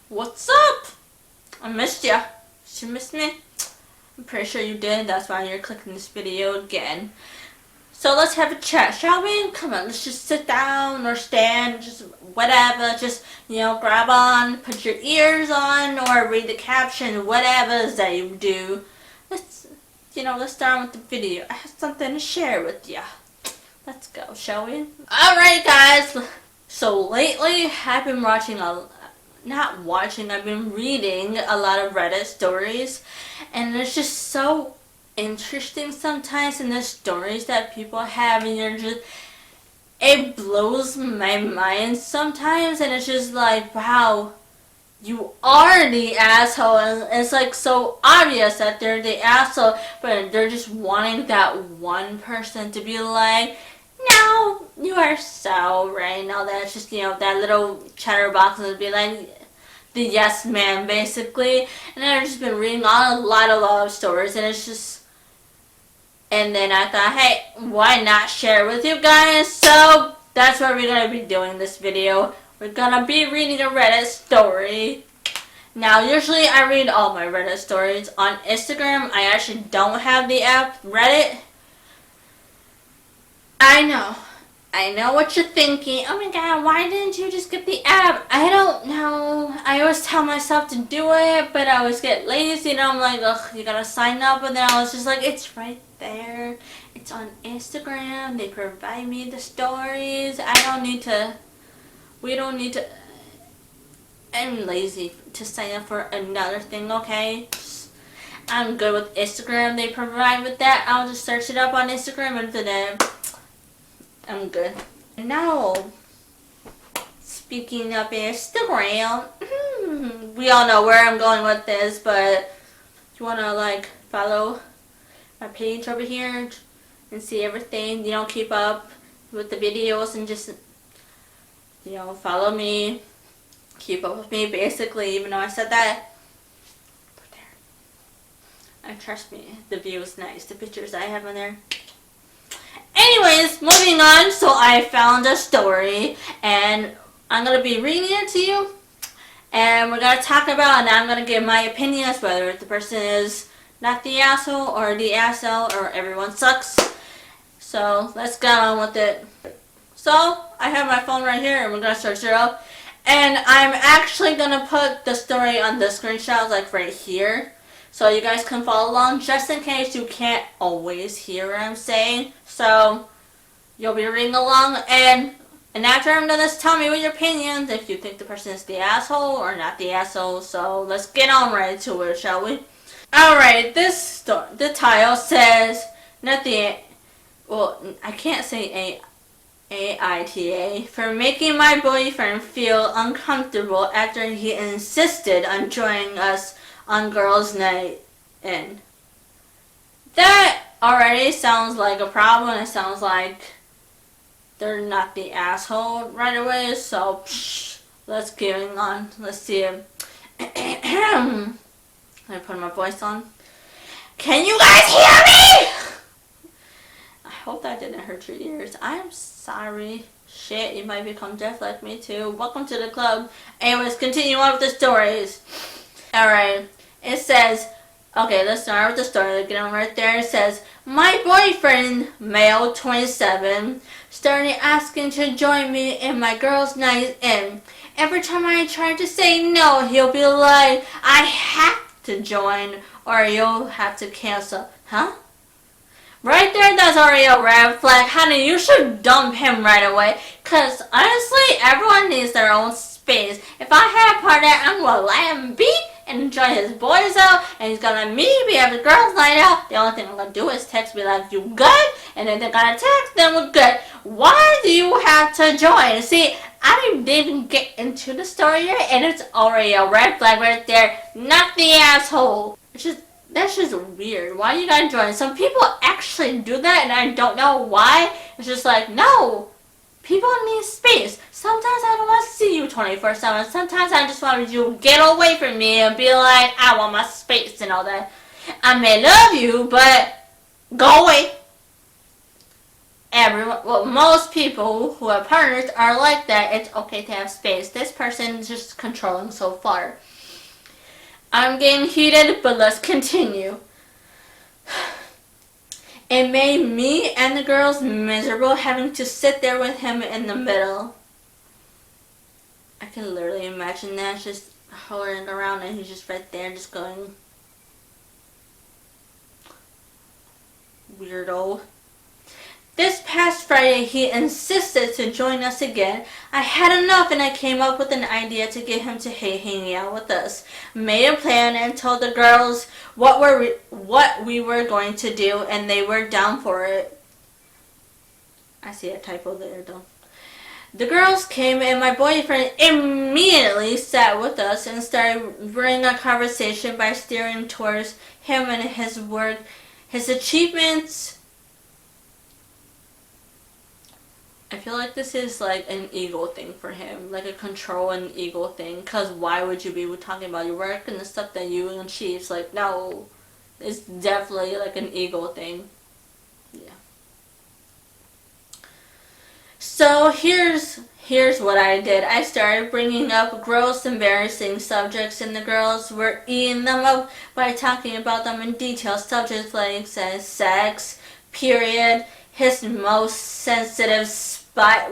What's up? I missed ya. Did you miss me? I'm pretty sure you did. That's why you're clicking this video again. So let's have a chat, shall we? Come on, let's just sit down or stand, just whatever. Just, grab on, put your ears on, or read the caption, whatever that you do. Let's start with the video. I have something to share with ya. Let's go, shall we? Alright, guys. So lately, I've been I've been reading a lot of Reddit stories, and it's just so interesting sometimes in the stories that people have, and it blows my mind sometimes, and it's just like, wow, you are the asshole, and it's like so obvious that they're the asshole, but they're just wanting that one person to be like, no, you are so right. Now that's just, that little chatterbox would be like the yes man, basically. And I've just been reading a lot of love stories, and it's just, and then I thought, hey, why not share with you guys? So that's what we're going to be doing this video. We're going to be reading a Reddit story. Now, usually I read all my Reddit stories on Instagram. I actually don't have the app Reddit. I know what you're thinking. Oh my god, why didn't you just get the app? I don't know. I always tell myself to do it, but I always get lazy, and I'm like, ugh, you gotta sign up. And then I was just like, it's right there. It's on Instagram. They provide me the stories. We don't need to. I'm lazy to sign up for another thing, okay? I'm good with Instagram. They provide with that. I'll just search it up on Instagram and then I'm good. Now, speaking of Instagram, we all know where I'm going with this, but you want to follow my page over here and see everything, keep up with the videos and just, follow me, keep up with me basically, even though I said that. And trust me, the view is nice, the pictures I have on there. Anyways, moving on, so I found a story, and I'm going to be reading it to you, and we're going to talk about, and I'm going to give my opinion as whether the person is not the asshole, or the asshole, or everyone sucks. So, let's get on with it. So, I have my phone right here, and we're going to search it up, and I'm actually going to put the story on the screenshot, right here. So you guys can follow along just in case you can't always hear what I'm saying. So you'll be reading along, and after I'm done this, tell me what your opinions, if you think the person is the asshole or not the asshole. So let's get on right to it, shall we? Alright, the title says, I can't say AITA, for making my boyfriend feel uncomfortable after he insisted on joining us on girls' night in. That already sounds like a problem. It sounds like they're not the asshole right away. So let's get on. Let's see it. Let me put my voice on. Can you guys hear me? I hope that didn't hurt your ears. I'm sorry. Shit, you might become deaf like me too. Welcome to the club. Anyways, continue on with the stories. Alright. It says, okay, let's start with the story. Get on right there. It says, my boyfriend, male 27, started asking to join me in my girls' night in. Every time I try to say no, he'll be like, I have to join or you'll have to cancel. Huh? Right there, that's already a red flag. Honey, you should dump him right away. Because honestly, everyone needs their own space. If I had a partner, I'm going to let him be and enjoy his boys out, and he's gonna meet me at the girls' night out. The only thing I'm gonna do is text me like, you good? And then they're gonna text them we're good. Why do you have to join? See, I didn't even get into the story yet, and it's already a red flag right there. Not the asshole. That's just weird. Why you gotta join? Some people actually do that, and I don't know why. It's just like, no. People need space. Sometimes I don't want to see you 24/7. Sometimes I just want you to get away from me and be like, I want my space and all that. I may love you, but go away. everyone, well, most people who have partners are like that. It's okay to have space. This person is just controlling so far. I'm getting heated, but let's continue. It made me and the girls miserable having to sit there with him in the middle. I can literally imagine that, just hovering around and he's just right there just going, weirdo. This past Friday, he insisted to join us again. I had enough and I came up with an idea to get him to hang out with us. Made a plan and told the girls what we were going to do, and they were down for it. I see a typo there though. The girls came and my boyfriend immediately sat with us and started running a conversation by steering towards him and his work, his achievements. I feel like this is like an ego thing for him, like a control and ego thing, because why would you be talking about your work and the stuff that you achieve? Like, no, it's definitely like an ego thing. Yeah. So here's what I did. I started bringing up gross, embarrassing subjects, and the girls were eating them up by talking about them in detail. Subjects like sex, period, his most sensitive spot.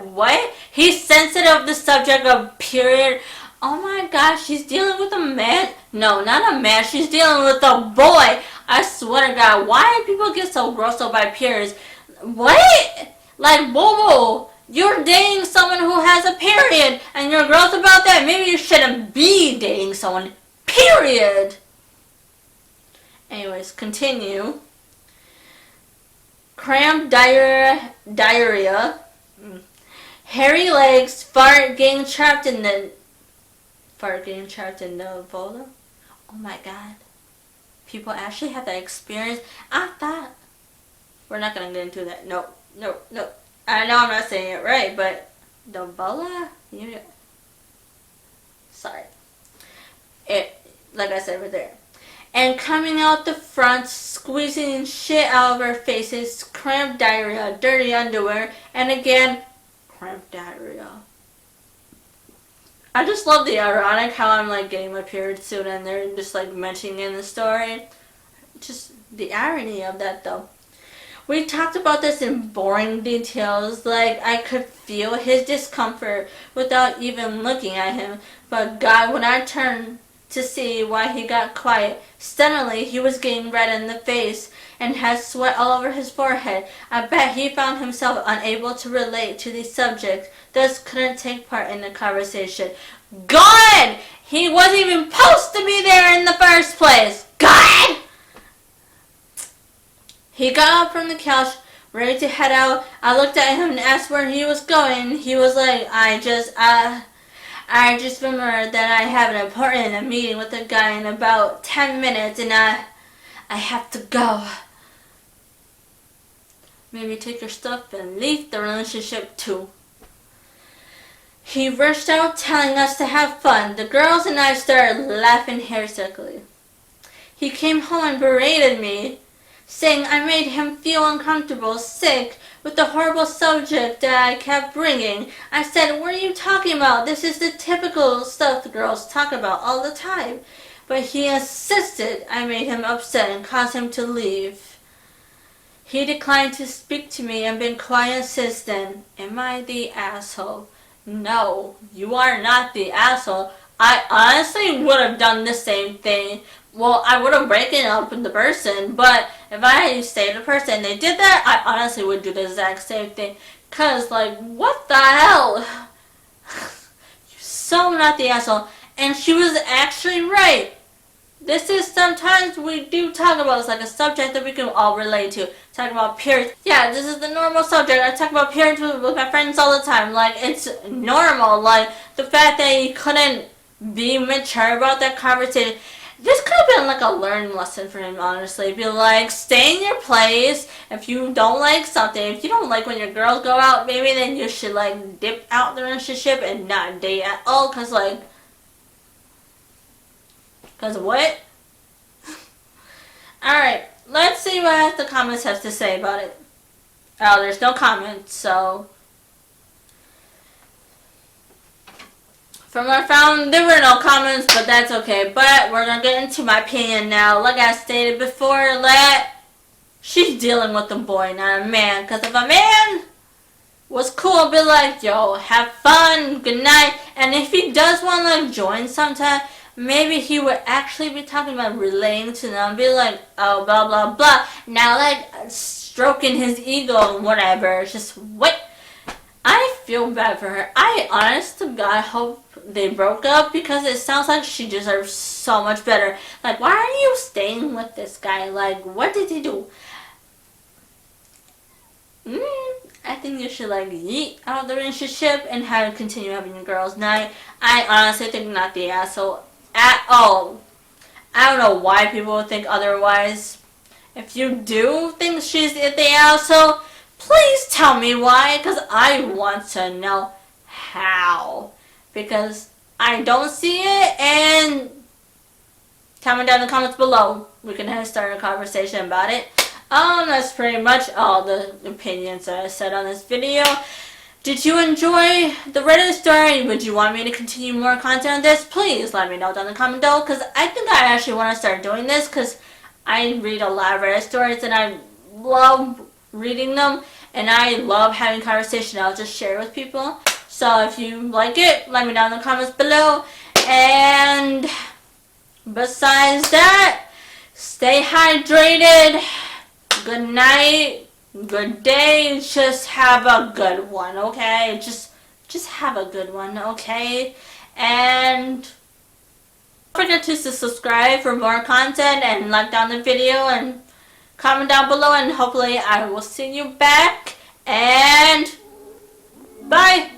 What? He's sensitive to the subject of period. Oh my gosh, she's dealing with a man. No, not a man. She's dealing with a boy. I swear to God, why do people get so grossed out by periods? What? Like, Bobo, you're dating someone who has a period and you're gross about that. Maybe you shouldn't be dating someone. Period. Anyways, continue. Cramped diarrhea, hairy legs, fart getting trapped in the vola. Oh my God, people actually have that experience. I thought we're not gonna get into that. No. I know I'm not saying it right, but the vola. Sorry. It, like I said, right there. And coming out the front, squeezing shit out of our faces, cramped diarrhea, dirty underwear, and again, cramped diarrhea. I just love the ironic how I'm like getting my period soon and they're just like mentioning in the story. Just the irony of that though. We talked about this in boring details, like I could feel his discomfort without even looking at him, but God, when I turned to see why he got quiet, suddenly he was getting red in the face and had sweat all over his forehead. I bet he found himself unable to relate to the subject, thus couldn't take part in the conversation. God! He wasn't even supposed to be there in the first place! God! He got up from the couch, ready to head out. I looked at him and asked where he was going. He was like, I just remembered that I have an important meeting with a guy in about 10 minutes and I have to go. Maybe take your stuff and leave the relationship too. He rushed out telling us to have fun. The girls and I started laughing hysterically. He came home and berated me, saying I made him feel uncomfortable, sick, with the horrible subject that I kept bringing. I said, what are you talking about? This is the typical stuff the girls talk about all the time. But he insisted I made him upset and caused him to leave. He declined to speak to me and been quiet since then. Am I the asshole? No, you are not the asshole. I honestly would have done the same thing. Well, I would have broken up with the person, but if I stayed with the person and they did that, I honestly would do the exact same thing. Cause, like, what the hell? You're so not the asshole. And she was actually right. This is sometimes we do talk about, it's like a subject that we can all relate to. Talk about periods. Yeah, this is the normal subject. I talk about periods with my friends all the time. Like, it's normal. Like, the fact that you couldn't be mature about that conversation. This could have been like a learned lesson for him, honestly. Be like, stay in your place. If you don't like something, if you don't like when your girls go out, maybe then you should like dip out the relationship and not date at all. Cause like, cause what? Alright, let's see what the comments have to say about it. Oh, there's no comments, so. From what I found, there were no comments, but that's okay. But we're gonna get into my opinion now. Like I stated before, she's dealing with a boy, not a man. Because if a man was cool, I'd be like, yo, have fun, good night. And if he does want to like join sometime, maybe he would actually be talking about relating to them. Be like, oh, blah, blah, blah. Now, like, stroking his ego, whatever. It's just, what? I feel bad for her. I honest to God hope they broke up because it sounds like she deserves so much better. Like, why are you staying with this guy? Like, what did he do? I think you should like yeet out of the relationship and have continue having a girls' night. I honestly think not the asshole at all. I don't know why people would think otherwise. If you do think she's the asshole, please tell me why, because I want to know how. Because I don't see it, and comment down in the comments below. We can start a conversation about it. That's pretty much all the opinions that I said on this video. Did you enjoy the Reddit story? Would you want me to continue more content on this? Please let me know down in the comment below, because I think I actually want to start doing this, because I read a lot of Reddit stories, and I love reading them, and I love having conversation. I'll just share with people. So if you like it, let me know in the comments below. And besides that, stay hydrated. Good night, good day, just have a good one, okay? Just have a good one, okay? And don't forget to subscribe for more content and like down the video and comment down below, and hopefully I will see you back, and bye!